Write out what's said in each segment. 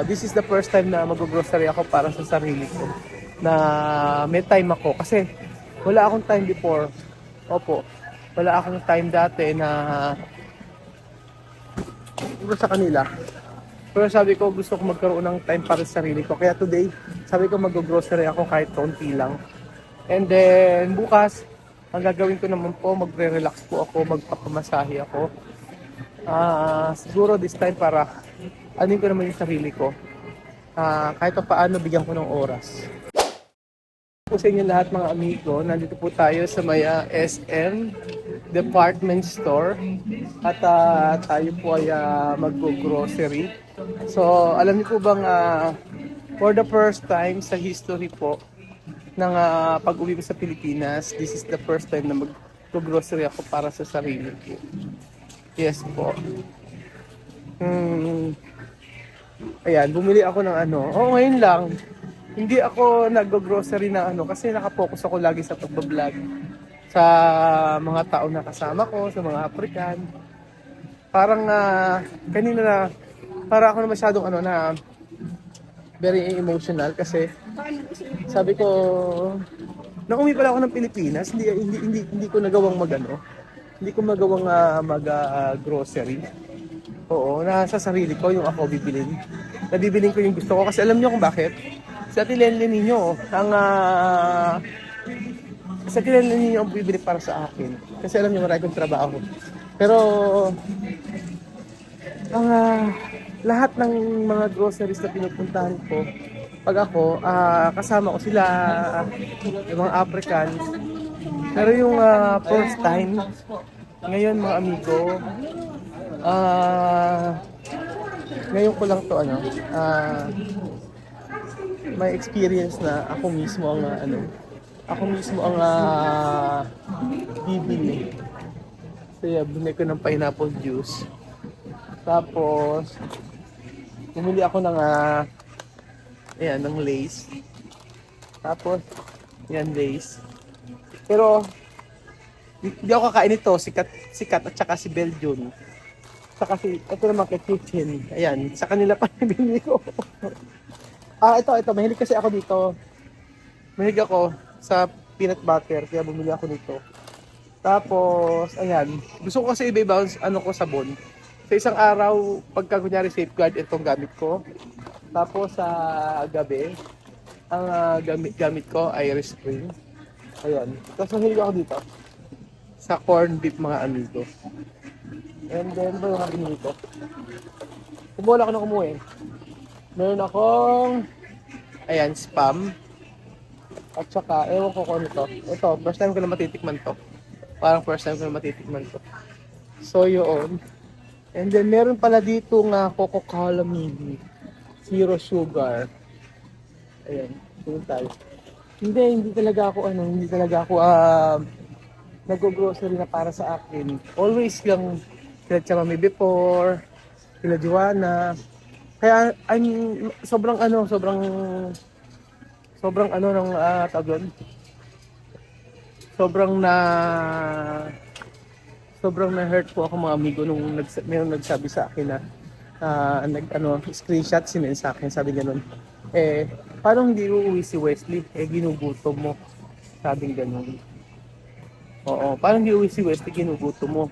This is the first time na mag-grocery ako para sa sarili ko. Na may time ako. Kasi wala akong time before. Opo. Wala akong time dati na sa kanila. Pero sabi ko gusto ko magkaroon ng time para sa sarili ko. Kaya today, sabi ko mag-grocery ako kahit konti lang. And then bukas, ang gagawin ko naman po, magre-relax po ako, magpapamasahe ako. Siguro this time para anin ko naman yung sarili ko. Kahit pa paano bigyan ko ng oras. Po sa inyo lahat mga amigo, nandito po tayo sa may SM Department Store at tayo po ay mag-grocery. So alam niyo po bang for the first time sa history po ng pag-uwi ko sa Pilipinas, this is the first time na mag-grocery ako para sa sarili ko. Yes po. Ayan, bumili ako ng ngayon lang. Hindi ako nag-grocery na kasi nakapokus ako lagi sa pagbablog. Sa mga tao na kasama ko, sa mga African. Parang kanina na, para ako na masyadong na very emotional kasi sabi ko, nung umi pala ako ng Pilipinas, hindi ko nagawang hindi ko magawang mag-grocery. Oo, nasa sarili ko yung ako bibilin. Nabibilin ko yung gusto ko kasi alam niyo kung bakit? Sa Tilenlen ninyo, sa Tilenlen ninyo ang bibili para sa akin. Kasi alam niyo marami kong trabaho. Pero ang lahat ng mga groceries na pinupuntahan ko, pag ako, kasama ko sila, yung mga Africans. Pero yung first time, ngayon mga amigo, ngayon ko lang to may experience na ako mismo ang bibili. So bumili ko ng pineapple juice. Tapos bumili ako ng ng Lay's. Tapos yan Lay's. Pero hindi ako kakain ito, sikat at saka si Belgium. Saka ito naman kay Kitchen. Ayan, sa kanila pa binili ko. Ito, mahilig kasi ako dito. Mahilig ako sa peanut butter, kaya bumili ako nito. Tapos, ayan, gusto ko kasi iba-iba ko sabon. Sa isang araw, pagka kunyari safeguard, itong gamit ko. Tapos sa gabi, ang gamit ko ay Irish Spring. Ayan, tapos mahilig ako dito. Sa corn beef mga amigo. And then, ba yung binili ko? Kumuha ako ng umuwi. Meron akong spam. At saka, ewan ko kung ito. Ito, first time ko na matitikman to. Parang first time ko na matitikman to. So, yun. And then, meron pala dito nga Coca-Cola mini. Zero sugar. Ayan, yun tayo. Hindi talaga ako nag-grocery na para sa akin. Always lang sila Chamami before, sila Joanna. Kaya sobrang tawag sobrang na hurt po ako mga amigo nung mayroong nagsabi sa akin na screenshot sinend sa akin, sabi gano'n. Paano hindi uuwi si Wesley? Ginugutom mo. Sabing gano'n. Oo, parang hindi uuwi si Wesley, ginugutom mo.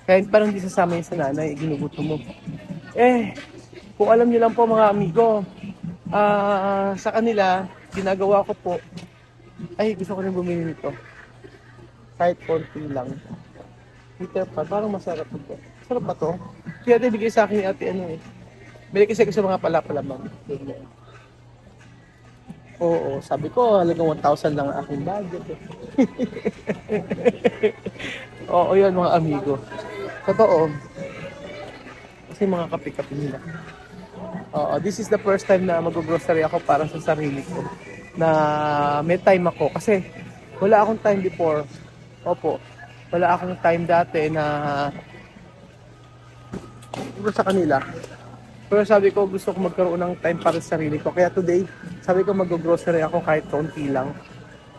Kaya parang hindi sasama yun sa nanay, ginugutom mo. Kung alam niyo lang po mga amigo, sa kanila, ginagawa ko po, gusto ko rin bumili nito. Kahit konti lang. Peter Pan, parang masarap ito. Sarap ba to? Kaya ito ibigay sa akin ni ate bili kasi ko sa mga palapalamang. Oo, sabi ko, halagang 1,000 lang ang aking budget. Oo, yun mga amigo. Totoo. Kasi mga kape-kape nila. This is the first time na mag-grocery ako para sa sarili ko. Na may time ako. Kasi wala akong time before. Opo. Wala akong time dati na sa kanila. Pero sabi ko gusto ko magkaroon ng time para sa sarili ko. Kaya today, sabi ko mag-grocery ako kahit konti lang.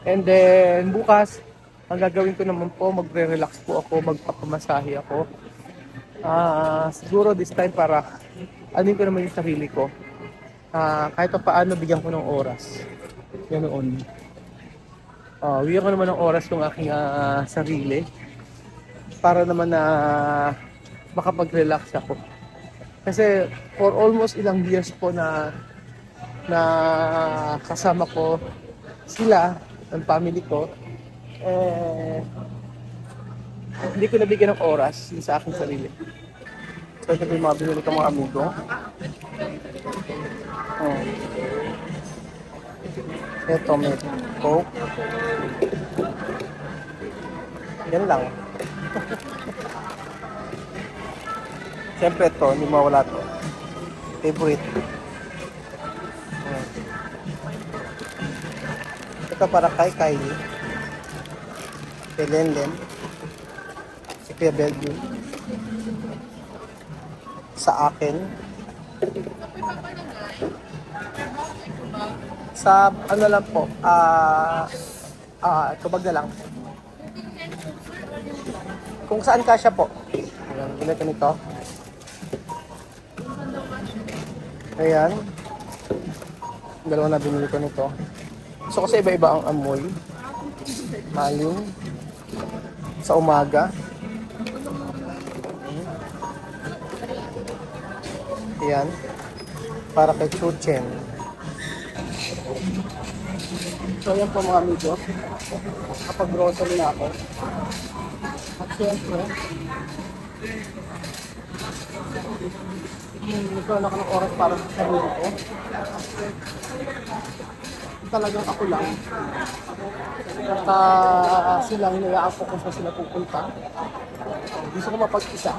And then bukas, ang gagawin ko naman po, magre-relax po ako, magpapamasahe ako. Siguro this time para anin ko naman yung sarili ko. kahit pa paano bigyan ko ng oras. Ganoon. Bigyan ko naman ng oras yung aking sarili para naman na makapag-relax ako. Kasi for almost ilang years po na kasama ko sila, ng family ko, eh, hindi ko nabigyan ng oras yung sa aking sarili. So, ito yung mga binili ko mga amigo. Oh. Ito, may Coke. Yan lang. Siyempre ito, hindi mawala to. Favorite. Oh. Ito para kay Kylie. Kay Lenlen. Si Kuya Bellevue. Sa akin. Sa ano lang po, tubag na lang. Kung saan kasya po. Ayan, bilhin ko nito. Ayan. Dalawa na binili ko nito. So kasi iba-iba ang amoy. Maling. Sa umaga. Ayan. Para kay Chuchen. So yan po mga amigo. Kapag grocery na ako. At syempre, nagkaroon ako ng oras para sa sarili ko. Talagang ako lang. At silang niyaan ko kung saan sila pupunta. Gusto ko mapag-isa.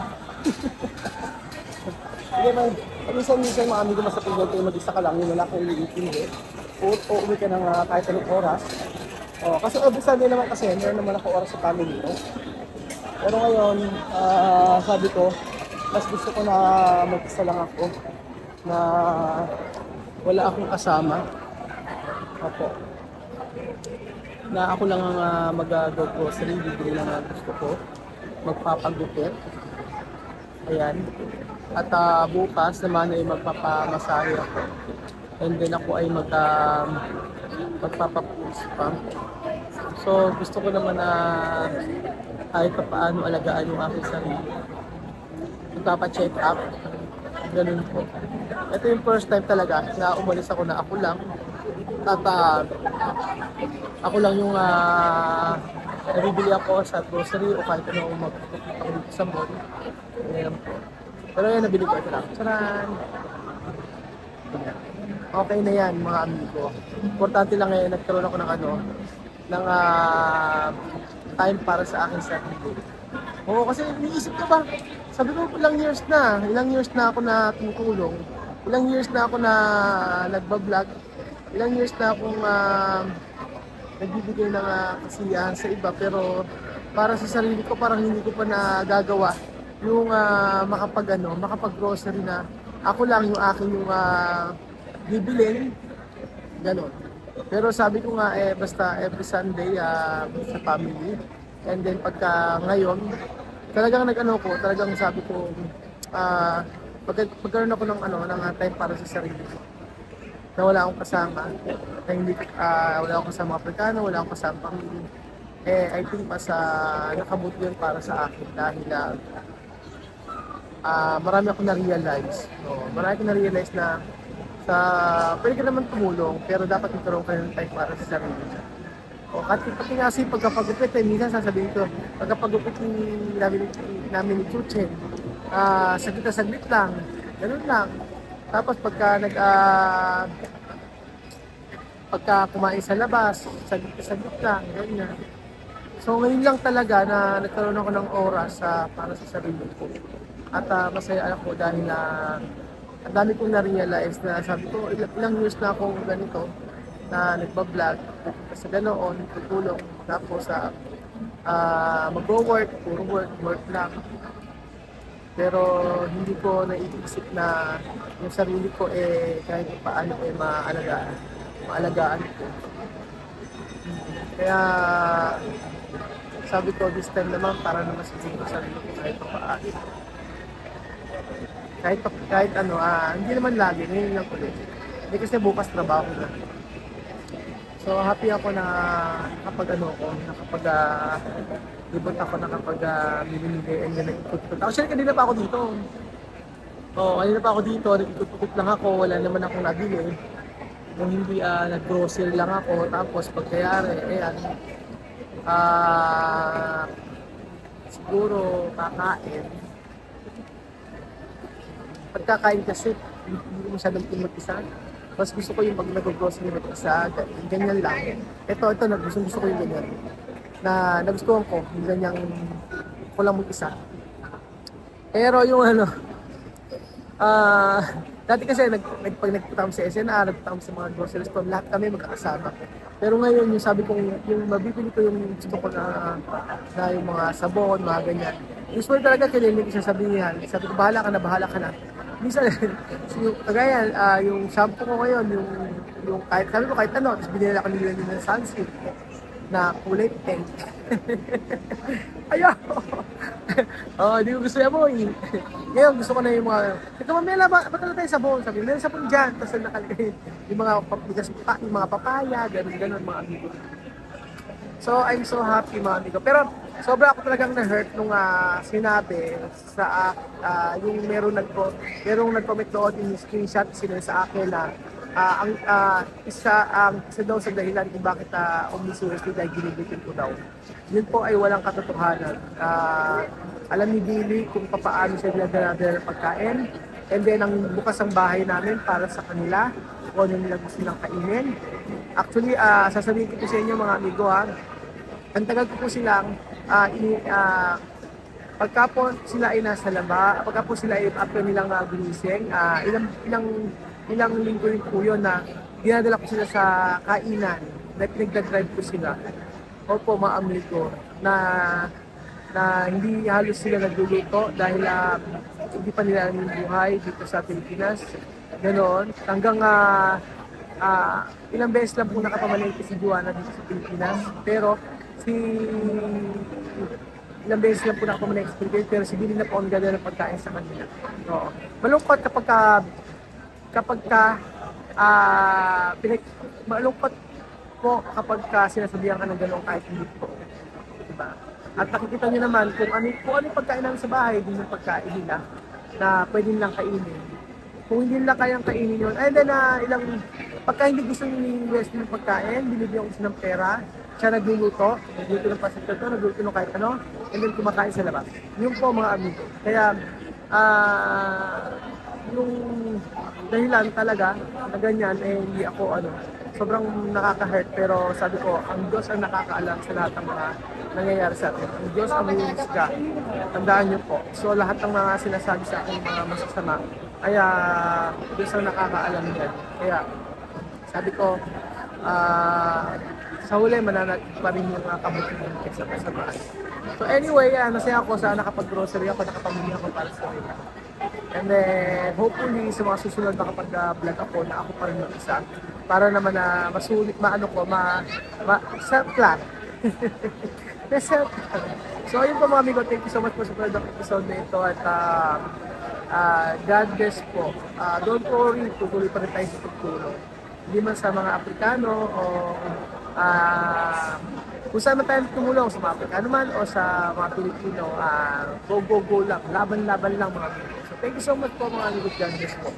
Hindi man, minsan mga amigo mas napagyan kayo mag-isa ka lang, yun wala kang iintindi. O uwi ka ng kahit anong oras. Kasi every Sunday naman kasi, meron naman ako oras sa family ko. Pero ngayon, sabi ko, mas gusto ko na mag-isa lang ako. Na wala akong kasama. Opo. Na ako lang ang mag-grocery, bibili lang ang gusto ko. Magpapagupit. Ayan. At bukas naman ay magpapamasahe ako. And then ako ay magpapapulis pa. So gusto ko naman na kahit pa paano alagaan yung aking sarili. Magpapa-check up. Ganun po. Ito yung first time talaga na umalis ako na ako lang. At ako lang yung nabibili ako sa grocery o kahit ano magpapakita ko dito sa mall. Ayan po. Pero yan, nabili ko ito lang. Charan! Okay na yan, mga amigo. Importante lang ngayon, nagkaroon ako ng ng time para sa akin sarili. Oo, kasi iniisip ko ba, sabi ko ilang years na ako na tumutulong, ilang years na ako na nagbablog, ilang years na akong nagbibigay ng kasiyahan sa iba, pero para sa sarili ko parang hindi ko pa nagagawa yung makapag-grocery na ako lang yung akin yung bibilin, gano'n. Pero sabi ko nga basta every Sunday sa family, and then pagka ngayon, talagang talagang sabi ko pagkaroon ako ng time para sa sarili ko. Na wala akong kasama, na hindi wala akong kasama Afrikano, wala akong kasama pamilya. I think mas nakabuti yun para sa akin dahil marami akong na-realize. Marami akong na-realize na pwede ka naman tumulong, pero dapat magkaroon ka ng time para sa sarili. Pati nga kasi pagkapagupit, minsan sasabihin ko, pagkapagupit namin ni Chuchen, saglit lang, ganun lang. Tapos pagka kumain sa labas, saglit lang, ganyan. So ngayon lang talaga na nagkaroon ako ng oras para sa sarili ko. At masaya ako dahil ang dami kong na-realize na sabi ko, ilang years na akong ganito, na nagbablog, sa ganoon, tutulong, tapos mag-work, puro work lang. Pero hindi ko naiisip na yung sarili ko kahit paano maalagaan ko. Kaya sabi ko this time naman para naman siguro sa sarili ko kahit paano. Kahit hindi naman lagi, ngayon lang ulit. Hindi kasi bukas trabaho ko na. So happy ako na kapag ano ko, na kapag libot ako na kapag mimimigay and then nag-ikot-ikot. Actually kanina pa ako dito. Oo, kanina pa ako dito, nag-ikot-ikot lang ako, wala naman akong nabili. Kung hindi nag-grocery lang ako, tapos pagkayari, ayan, siguro kakain. Pagkakain kasi, hindi ko masyadong mag-isa. Mas gusto ko yung pag nag-grocery mag-isa, ganyan lang. Ito, gusto ko yung ganyan. Na nagustuhan ko, yung ganyang ko lang mag-isa. Pero yung ano, dati kasi pag nagpunta kami sa SNR, nagpunta kami sa mga grocery store, lahat kami magkakasama. Pero ngayon, yung sabi kong, yung mabibili ko yung gusto ko na yung mga sabon, mga ganyan. Usually talaga kailangan ko sasabihin, sabi ko, bahala ka na. Minsan, kagaya, yung shampoo ko ngayon, yung kahit, sabi ko kahit ano, tapos binila ko nila ng sunscreen na kulay pink. Ayaw! Di ko gusto yung amoy. Ngayon, gusto ko na yung mga, ito mamela, ba't na tayo sabon? Sabi, meron sabon dyan. Tapos nakalagay yung mga yung mga papaya, ganun, mga amigo. So, I'm so happy mga amigo. Pero, sobra ako talagang na-hurt nung sinabi sa yung merong nag-comment doon yung screenshot sila sa akin na isa daw sa dahilan kung bakit umiseriously dahil ginigitin ko daw. Yun po ay walang katotohanan. Alam ni Billy kung paano siya dinadala ng pagkain. And then, ang bukas ang bahay namin para sa kanila kung ano nila gusto nilang kainin. Actually, sasabihin ko po sa inyo mga amigo ang tagal ko po silang pagka po sila ay nasa laba, pagka po sila ay after nilang ginising, ilang linggo rin po yun na dinadala ko sila sa kainan, na pinagdadrive ko sila. O po mga amigo, na hindi halos sila nagluluto dahil hindi pa nila alam yung buhay dito sa Pilipinas. Ganon. Hanggang ilang beses lang po nakapamalengke si Joanna dito sa Pilipinas. Pero ilang beses lang po nakapamalengke sa Pilipinas. Pero si Billy na po ang ganda ng pagkain sa kanila. Oo. Malungkot malungkot po kapag sinasabihan ka ng gano'n kahit hindi po. Diba? At nakikita nyo naman kung ano yung pagkain namin sa bahay, din yung pagkain nila na pwede nilang kainin. Kung hindi nila kayang kainin yun, and then pagka hindi gusto nyo ni-invest yung pagkain, binibigyan ko siya ng pera, siya nagluluto ng pasito, nagluluto ng kahit ano, and then kumakain sa labas. Yun po mga amigo. Kaya, yung dahilan talaga na ganyan, hindi ako sobrang nakaka-hurt, pero sabi ko, ang Diyos ang nakakaalam sa lahat ng mga nangyayari sa atin. Ang Diyos ang humusga. Tandaan niyo po. So lahat ng mga sinasabi sa akin, mga masasama, kaya Diyos ang nakakaalam yan. Kaya sabi ko, sa huli mananatili pa rin yung kabutihan kaysa kasamaan. So anyway, masaya ako sa nakapag-grocery ako, nakapamili ako para sa kanila. And then, hopefully, sa mga susunod na kapag-vlog ako, na ako pa rin yung isa. Para naman na masulit, self-plan. Self-plan. So, ayun po mga amigo, thank you so much po sa panood ng episode na ito. At God bless po. Don't worry, tutuloy pa rin tayo sa pagtulong. Hindi man sa mga Afrikano o kung saan man tayo tumulong, sa mga Afrikano man o sa mga Pilipino, go lang, laban lang mga amigo. So thank you so much po mga amigo, God bless po.